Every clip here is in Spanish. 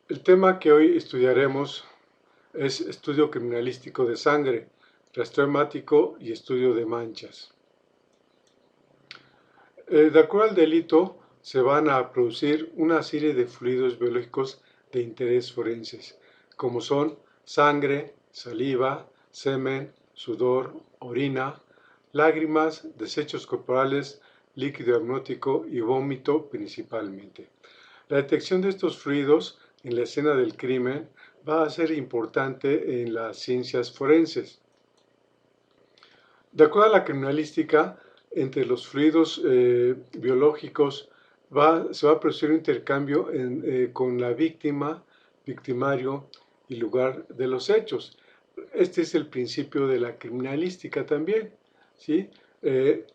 El tema que hoy estudiaremos es estudio criminalístico de sangre, rastreo hemático y estudio de manchas. De acuerdo al delito, se van a producir una serie de fluidos biológicos de interés forenses, como son sangre, saliva, semen, sudor, orina, lágrimas, desechos corporales, líquido amniótico y vómito principalmente. La detección de estos fluidos en la escena del crimen va a ser importante en las ciencias forenses. De acuerdo a la criminalística, entre los fluidos biológicos se va a producir un intercambio con la víctima, victimario y lugar de los hechos. Este es el principio de la criminalística también, ¿sí?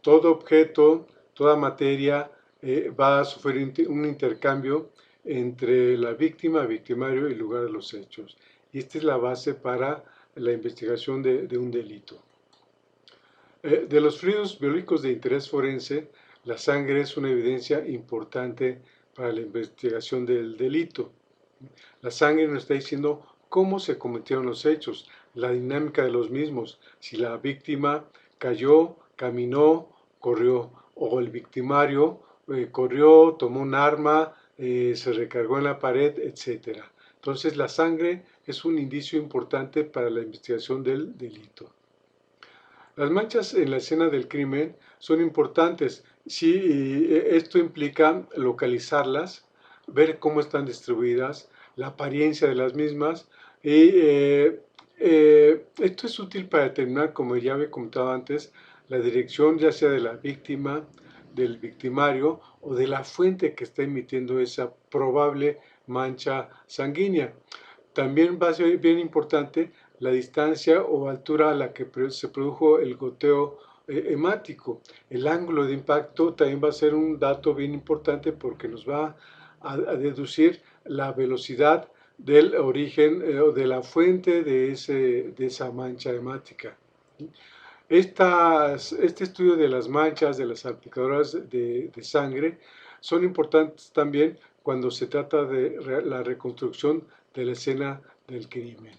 Todo objeto, toda materia va a sufrir un intercambio entre la víctima, victimario y lugar de los hechos. Y esta es la base para la investigación de un delito. De los fluidos biológicos de interés forense, la sangre es una evidencia importante para la investigación del delito. La sangre nos está diciendo cómo se cometieron los hechos, la dinámica de los mismos, si la víctima cayó, caminó, corrió, o el victimario corrió, tomó un arma, se recargó en la pared, etc. Entonces la sangre es un indicio importante para la investigación del delito. Las manchas en la escena del crimen son importantes. Sí, esto implica localizarlas, ver cómo están distribuidas, la apariencia de las mismas. Y esto es útil para determinar, como ya había comentado antes, la dirección ya sea de la víctima, del victimario o de la fuente que está emitiendo esa probable mancha sanguínea. También va a ser bien importante la distancia o altura a la que se produjo el goteo hemático. El ángulo de impacto también va a ser un dato bien importante porque nos va a deducir la velocidad del origen o de la fuente de esa mancha hemática. Este estudio de las manchas, de las salpicaduras de sangre, son importantes también cuando se trata de la reconstrucción de la escena del crimen.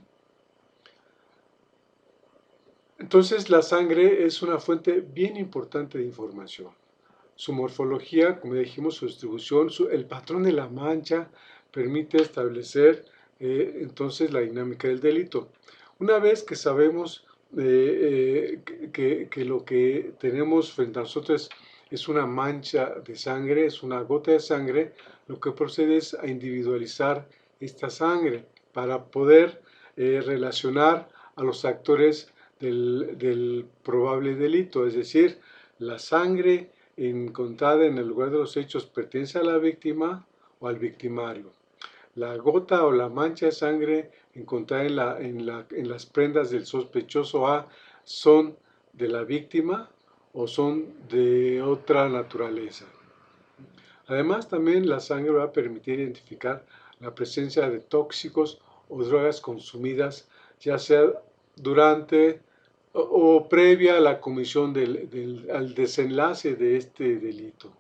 Entonces, la sangre es una fuente bien importante de información. Su morfología, como dijimos, su distribución, el patrón de la mancha permite establecer entonces la dinámica del delito. Una vez que sabemos que lo que tenemos frente a nosotros es una mancha de sangre, es una gota de sangre, lo que procede es a individualizar esta sangre para poder relacionar a los actores del probable delito, es decir, la sangre encontrada en el lugar de los hechos pertenece a la víctima o al victimario. La gota o la mancha de sangre encontrada en las prendas del sospechoso A son de la víctima o son de otra naturaleza. Además, también la sangre va a permitir identificar la presencia de tóxicos o drogas consumidas, ya sea durante o previa a la comisión al desenlace de este delito.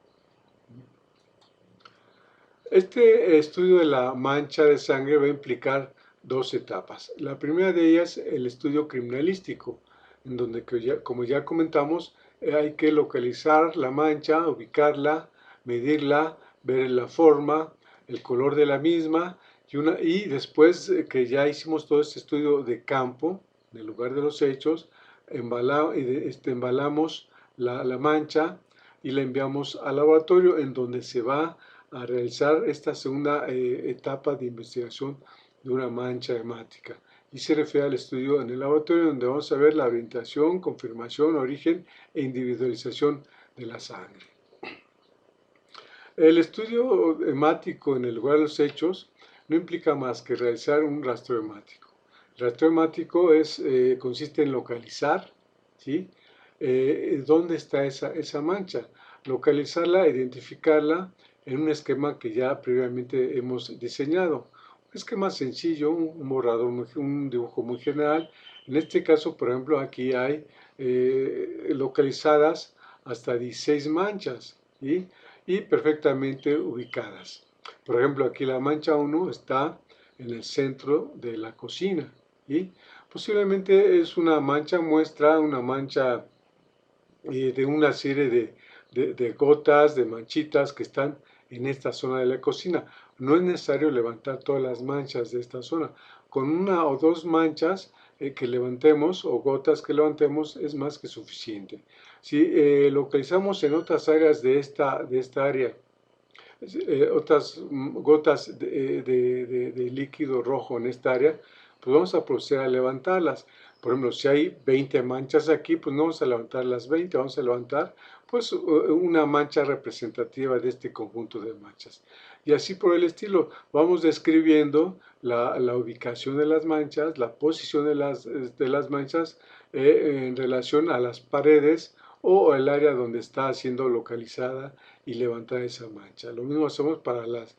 Este estudio de la mancha de sangre va a implicar dos etapas. La primera de ellas, el estudio criminalístico, en donde, como ya comentamos, hay que localizar la mancha, ubicarla, medirla, ver la forma, el color de la misma, y después que ya hicimos todo este estudio de campo, del lugar de los hechos, embalamos la mancha y la enviamos al laboratorio en donde se va a realizar esta segunda etapa de investigación de una mancha hemática. Y se refiere al estudio en el laboratorio donde vamos a ver la orientación, confirmación, origen e individualización de la sangre. El estudio hemático en el lugar de los hechos no implica más que realizar un rastreo hemático. El rastreo hemático consiste en localizar, ¿sí? Dónde está esa mancha, localizarla, identificarla en un esquema que ya previamente hemos diseñado. Un esquema sencillo, un borrador, un dibujo muy general. En este caso, por ejemplo, aquí hay localizadas hasta 16 manchas, ¿sí? Y perfectamente ubicadas. Por ejemplo, aquí la mancha 1 está en el centro de la cocina. Y posiblemente es una mancha, muestra una mancha de una serie de gotas, de manchitas que están en esta zona de la cocina. No es necesario levantar todas las manchas de esta zona. Con una o dos manchas que levantemos o gotas que levantemos es más que suficiente. Si localizamos en otras áreas de esta área otras gotas de líquido rojo en esta área, pues vamos a proceder a levantarlas. Por ejemplo, si hay 20 manchas aquí, pues no vamos a levantar las 20, vamos a levantar pues una mancha representativa de este conjunto de manchas. Y así por el estilo, vamos describiendo la ubicación de las manchas, la posición de las manchas en relación a las paredes o el área donde está siendo localizada y levantar esa mancha. Lo mismo hacemos para las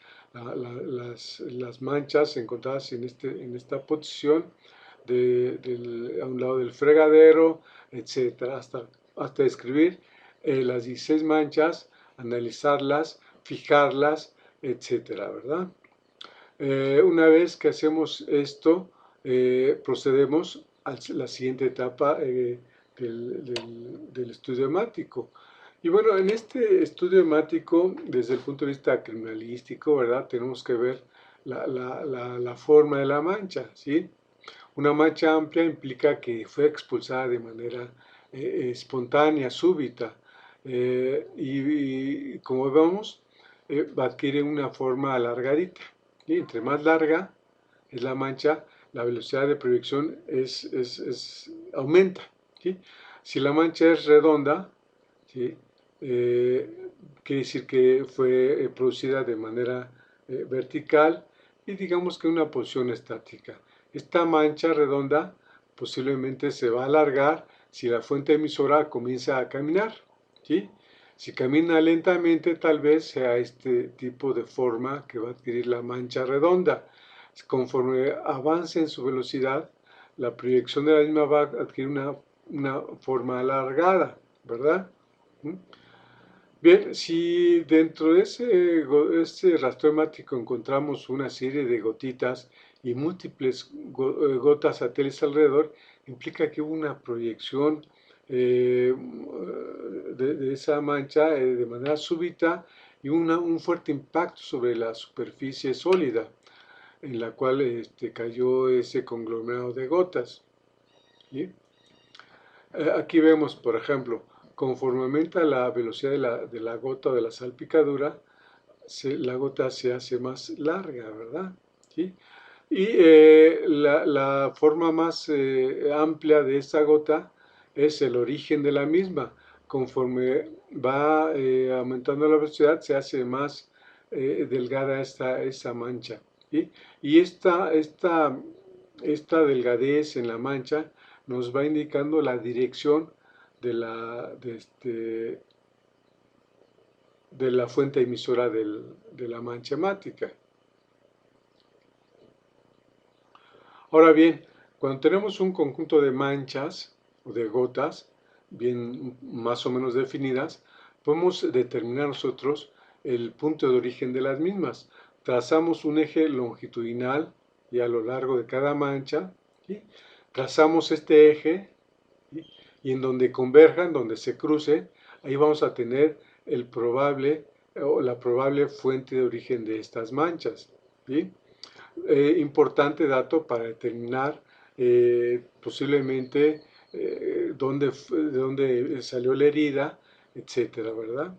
manchas encontradas en esta posición a un lado del fregadero, etcétera, hasta describir las 16 manchas, analizarlas, fijarlas, etcétera, ¿verdad? Una vez que hacemos esto, procedemos a la siguiente etapa del estudio hemático. Y bueno, en este estudio hemático, desde el punto de vista criminalístico, ¿verdad? Tenemos que ver la forma de la mancha, ¿sí? Una mancha amplia implica que fue expulsada de manera espontánea, súbita, y como vemos, adquiere una forma alargadita. ¿Sí? Entre más larga es la mancha, la velocidad de proyección aumenta. ¿Sí? Si la mancha es redonda, ¿sí? Quiere decir que fue producida de manera vertical y digamos que en una posición estática. Esta mancha redonda posiblemente se va a alargar si la fuente emisora comienza a caminar. ¿Sí? Si camina lentamente, tal vez sea este tipo de forma que va a adquirir la mancha redonda. Conforme avance en su velocidad, la proyección de la misma va a adquirir una forma alargada, ¿verdad? Bien, si dentro de ese rastreo hemático encontramos una serie de gotitas y múltiples gotas satélites alrededor, implica que hubo una proyección de esa mancha de manera súbita y un fuerte impacto sobre la superficie sólida en la cual cayó ese conglomerado de gotas. ¿Sí? Aquí vemos, por ejemplo, conforme aumenta la velocidad de la gota o de la salpicadura, la gota se hace más larga, ¿verdad? ¿Sí? Y la forma más amplia de esta gota es el origen de la misma. Conforme va aumentando la velocidad, se hace más delgada esta mancha. ¿Sí? Y esta delgadez en la mancha nos va indicando la dirección de la fuente emisora de la mancha hemática. Ahora bien, cuando tenemos un conjunto de manchas o de gotas bien más o menos definidas, podemos determinar nosotros el punto de origen de las mismas. Trazamos un eje longitudinal y a lo largo de cada mancha, ¿sí? Trazamos este eje, ¿sí? Y en donde converjan, donde se cruce, ahí vamos a tener el probable o la probable fuente de origen de estas manchas, ¿sí? Importante dato para determinar posiblemente de dónde salió la herida, etcétera, ¿verdad?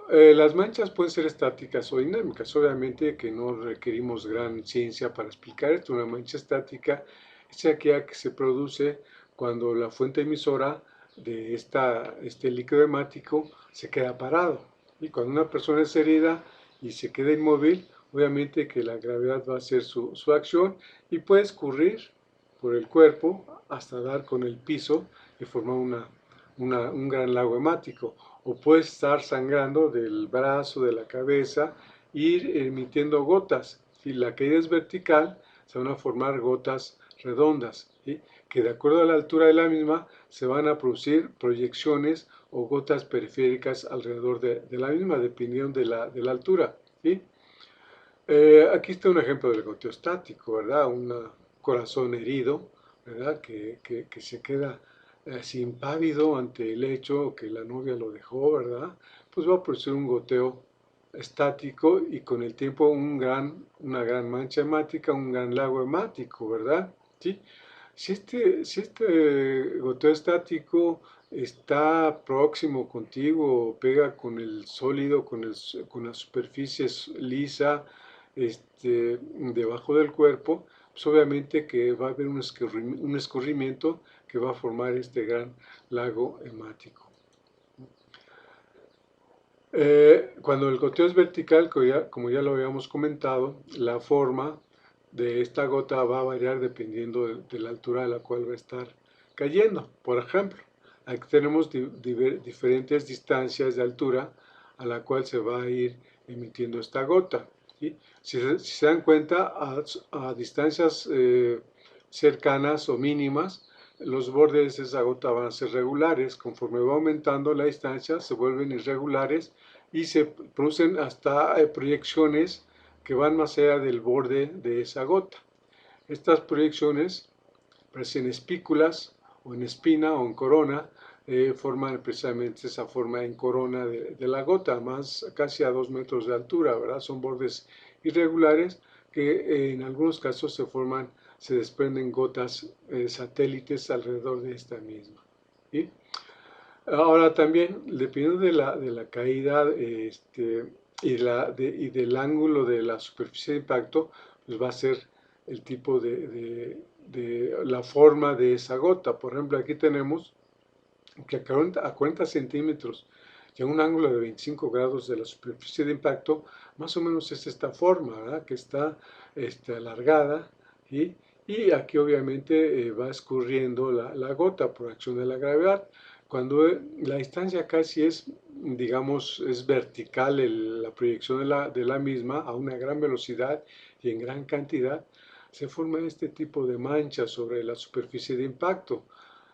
Las manchas pueden ser estáticas o dinámicas. Obviamente que no requerimos gran ciencia para explicar esto. Una mancha estática es aquella que se produce cuando la fuente emisora de este líquido hemático se queda parado. Y cuando una persona es herida y se queda inmóvil, obviamente que la gravedad va a hacer su acción y puede escurrir por el cuerpo hasta dar con el piso y formar un gran lago hemático, o puede estar sangrando del brazo, de la cabeza, e ir emitiendo gotas. Si la caída es vertical, se van a formar gotas redondas, ¿sí? Que de acuerdo a la altura de la misma se van a producir proyecciones o gotas periféricas alrededor de la misma, dependiendo de la altura, ¿sí? Aquí está un ejemplo del goteo estático, ¿verdad? Un corazón herido, ¿verdad? Que se queda así impávido ante el hecho que la novia lo dejó, ¿verdad? Pues va a producir un goteo estático y con el tiempo una gran mancha hemática, un gran lago hemático, ¿verdad? ¿Sí? Si este goteo estático está próximo contigo o pega con el sólido, con la superficie lisa, debajo del cuerpo, pues obviamente que va a haber un escurrimiento que va a formar este gran lago hemático. Cuando el goteo es vertical, como ya lo habíamos comentado, la forma de esta gota va a variar dependiendo de la altura a la cual va a estar cayendo. Por ejemplo, aquí tenemos diferentes distancias de altura a la cual se va a ir emitiendo esta gota. ¿Sí? Si se dan cuenta, a distancias cercanas o mínimas, los bordes de esa gota van a ser regulares. Conforme va aumentando la distancia, se vuelven irregulares y se producen hasta proyecciones que van más allá del borde de esa gota. Estas proyecciones parecen espículas o en espina o en corona, forman precisamente esa forma en corona de la gota, más casi a 2 metros de altura, ¿verdad? Son bordes irregulares que en algunos casos se desprenden gotas satélites alrededor de esta misma. ¿Sí? Ahora también, dependiendo de la caída y del ángulo de la superficie de impacto, pues va a ser el tipo de la forma de esa gota. Por ejemplo, aquí tenemos que a 40 centímetros y a un ángulo de 25 grados de la superficie de impacto, más o menos es esta forma, ¿verdad? Que está alargada, ¿sí? Y aquí obviamente va escurriendo la gota por acción de la gravedad. Cuando la distancia casi es, digamos, es vertical la proyección de la misma a una gran velocidad y en gran cantidad, se forma este tipo de manchas sobre la superficie de impacto.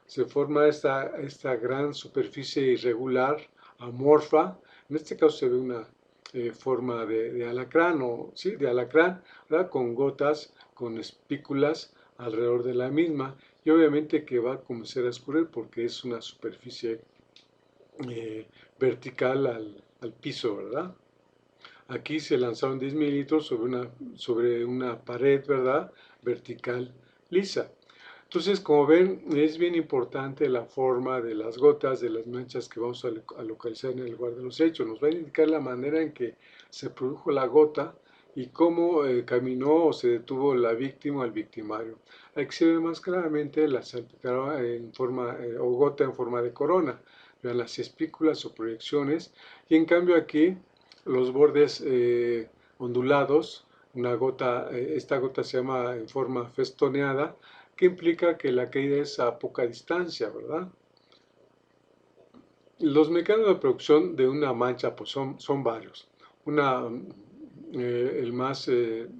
Se forma esta gran superficie irregular, amorfa. En este caso se ve una forma de alacrán, sí, de alacrán, ¿verdad? Con gotas, con espículas alrededor de la misma. Y obviamente que va a comenzar a escurrir porque es una superficie vertical al piso, ¿verdad? Aquí se lanzaron 10 mililitros sobre una pared, ¿verdad? Vertical lisa. Entonces, como ven, es bien importante la forma de las gotas, de las manchas que vamos a localizar en el lugar de los hechos. Nos va a indicar la manera en que se produjo la gota y cómo caminó o se detuvo la víctima o el victimario. Aquí se ve más claramente la salpicadura en forma, o gota en forma de corona. Vean las espículas o proyecciones. Y en cambio aquí los bordes ondulados, esta gota se llama en forma festoneada, que implica que la caída es a poca distancia, ¿verdad? Los mecanismos de producción de una mancha pues son varios. Una, el más, el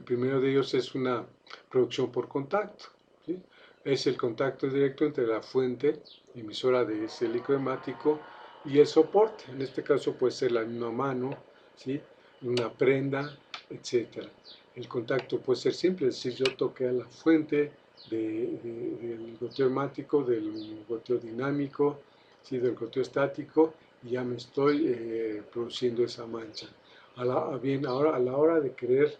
primero de ellos es una producción por contacto. ¿Sí? Es el contacto directo entre la fuente emisora de ese líquido hemático y el soporte. En este caso puede ser la misma mano, ¿sí? Una prenda, etc. El contacto puede ser simple, es decir, yo toqué a la fuente del goteo hemático, del goteo dinámico, ¿sí? Del goteo estático, y ya me estoy produciendo esa mancha. Bien, ahora a la hora de querer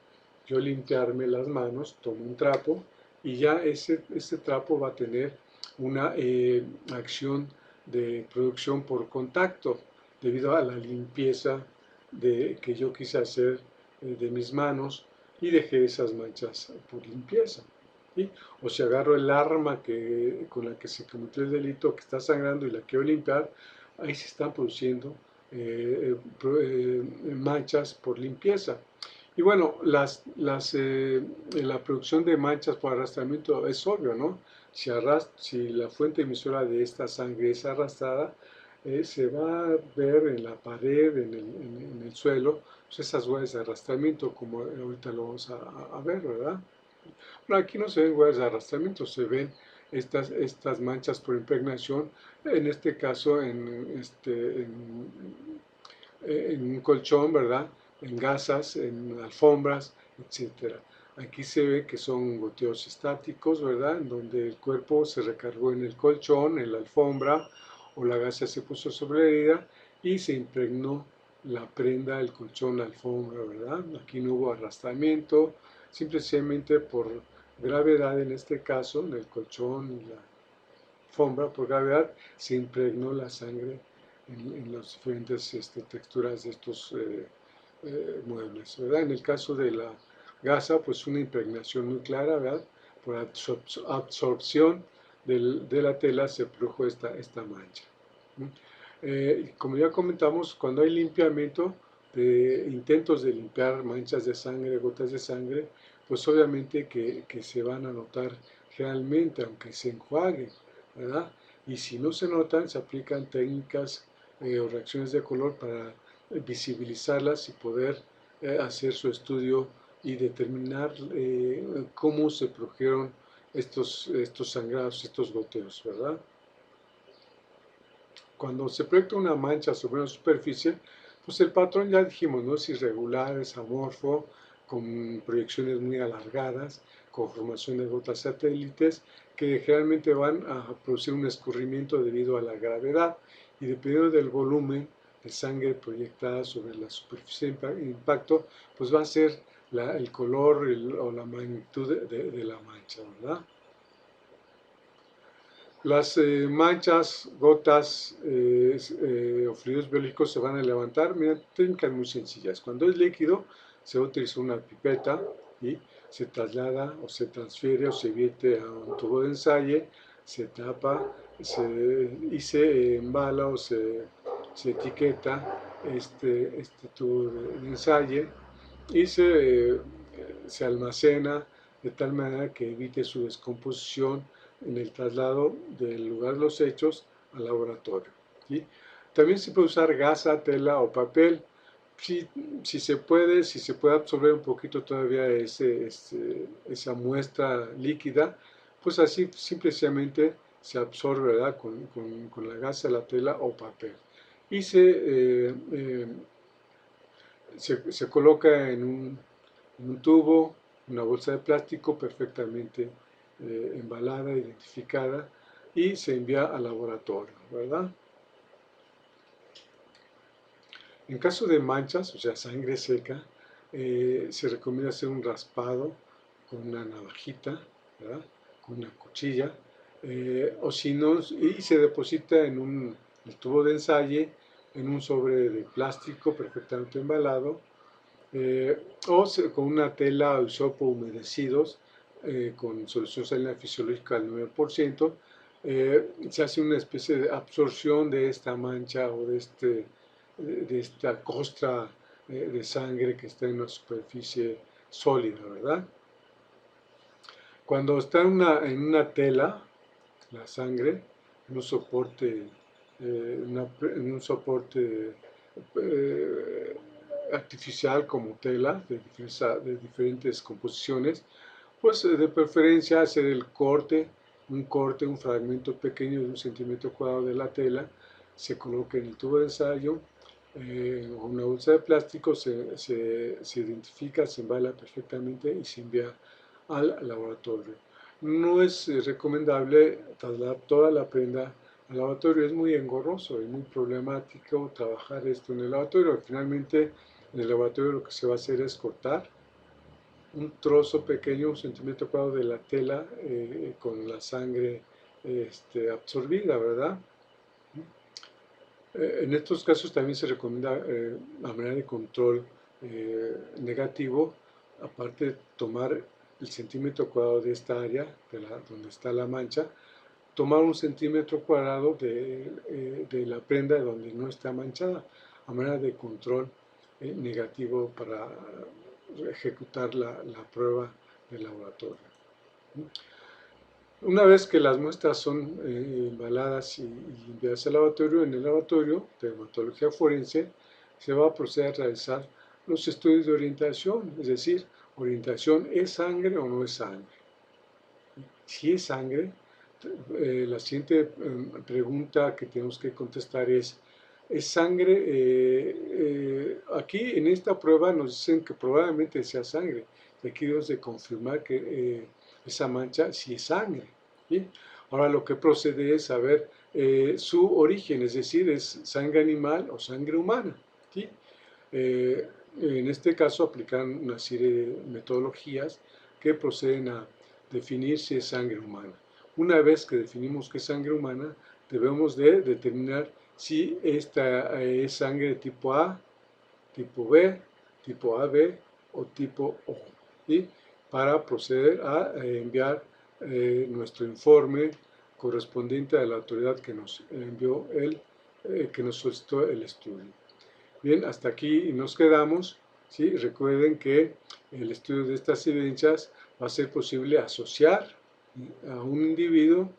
yo limpiarme las manos, tomo un trapo y ya ese trapo va a tener una acción de producción por contacto debido a la limpieza que yo quise hacer de mis manos y dejé esas manchas por limpieza. ¿Sí? O si agarro el arma con la que se cometió el delito que está sangrando y la quiero limpiar, ahí se están produciendo manchas por limpieza. Y bueno, la producción de manchas por arrastramiento es obvio, ¿no? Si la fuente emisora de esta sangre es arrastrada, se va a ver en la pared, en el suelo, pues esas huellas de arrastramiento, como ahorita lo vamos a ver, ¿verdad? Pero aquí no se ven huellas de arrastramiento, se ven estas manchas por impregnación, en este caso en un colchón, ¿verdad? en gasas, en alfombras, etcétera. Aquí se ve que son goteos estáticos, ¿verdad? En donde el cuerpo se recargó en el colchón, en la alfombra, o la gasa se puso sobre la herida y se impregnó la prenda, el colchón, la alfombra, ¿verdad? Aquí no hubo arrastramiento, simplemente por gravedad en este caso, en el colchón y la alfombra, por gravedad se impregnó la sangre en las diferentes texturas de estos muebles, ¿verdad? En el caso de la gasa, pues una impregnación muy clara, ¿verdad? Por absorción de la tela se produjo esta mancha. Como ya comentamos, cuando hay limpiamiento, de intentos de limpiar manchas de sangre, gotas de sangre, pues obviamente que se van a notar realmente, aunque se enjuague, ¿verdad? Y si no se notan, se aplican técnicas o reacciones de color para visibilizarlas y poder hacer su estudio y determinar cómo se produjeron estos sangrados, estos goteos, ¿verdad? Cuando se proyecta una mancha sobre una superficie, pues el patrón ya dijimos, ¿no? Es irregular, es amorfo, con proyecciones muy alargadas, con formación de gotas satélites, que generalmente van a producir un escurrimiento debido a la gravedad y dependiendo del volumen de sangre proyectada sobre la superficie de impacto, pues va a ser el color o la magnitud de la mancha, ¿verdad? Las manchas, gotas o fluidos biológicos se van a levantar mediante técnicas muy sencillas. Cuando es líquido, se utiliza una pipeta y se traslada o se transfiere o se vierte a un tubo de ensayo, se tapa y se embala o se etiqueta este tubo de ensayo y se almacena de tal manera que evite su descomposición en el traslado del lugar de los hechos al laboratorio. ¿Sí? También se puede usar gasa, tela o papel. Si se puede absorber un poquito todavía esa muestra líquida, pues así simplemente se absorbe, ¿verdad? Con la gasa, la tela o papel. Y se coloca en un tubo, una bolsa de plástico perfectamente embalada, identificada, y se envía al laboratorio, ¿verdad? En caso de manchas, o sea, sangre seca, se recomienda hacer un raspado con una navajita, ¿verdad? Con una cuchilla, o si no, y se deposita en el tubo de ensayo, en un sobre de plástico perfectamente embalado, con una tela o hisopo humedecidos con solución salina fisiológica al 9%, se hace una especie de absorción de esta mancha o de esta costra de sangre que está en una superficie sólida, ¿verdad? Cuando está en una tela, la sangre, en un soporte, en un soporte artificial como tela de diferentes composiciones, pues de preferencia hacer un fragmento pequeño de 1 centímetro cuadrado de la tela, se coloca en el tubo de ensayo, o una bolsa de plástico, se identifica, se embala perfectamente y se envía al laboratorio. No es recomendable trasladar toda la prenda al laboratorio, es muy engorroso y muy problemático trabajar esto en el laboratorio. Finalmente, en el laboratorio lo que se va a hacer es cortar un trozo pequeño, 1 centímetro cuadrado de la tela con la sangre absorbida, ¿verdad? En estos casos también se recomienda a manera de control negativo, aparte de tomar el 1 centímetro cuadrado de esta área, donde está la mancha, tomar 1 centímetro cuadrado de la prenda donde no está manchada, a manera de control negativo para ejecutar la prueba del laboratorio. Una vez que las muestras son embaladas y enviadas al laboratorio, en el laboratorio de hematología forense se va a proceder a realizar los estudios de orientación, es decir, orientación, ¿es sangre o no es sangre? Si es sangre, la siguiente pregunta que tenemos que contestar es, es sangre, aquí en esta prueba nos dicen que probablemente sea sangre. Y aquí debemos de confirmar que esa mancha sí es sangre. ¿Sí? Ahora lo que procede es saber su origen, es decir, es sangre animal o sangre humana. ¿Sí? Eh, en este caso aplican una serie de metodologías que proceden a definir si es sangre humana. Una vez que definimos que es sangre humana, debemos de determinar si esta es sangre de tipo A, tipo B, tipo AB o tipo O, ¿sí? Para proceder a enviar nuestro informe correspondiente a la autoridad que nos envió que nos solicitó el estudio. Bien, hasta aquí nos quedamos. ¿Sí? Recuerden que el estudio de estas evidencias va a ser posible asociar a un individuo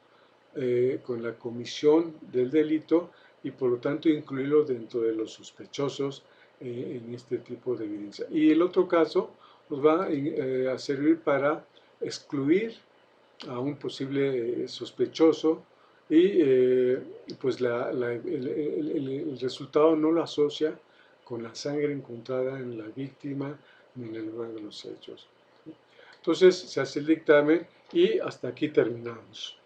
con la comisión del delito y por lo tanto incluirlo dentro de los sospechosos en este tipo de evidencia. Y el otro caso nos va a servir para excluir a un posible sospechoso y pues el resultado no lo asocia con la sangre encontrada en la víctima ni en el lugar de los hechos. Entonces se hace el dictamen y hasta aquí terminamos.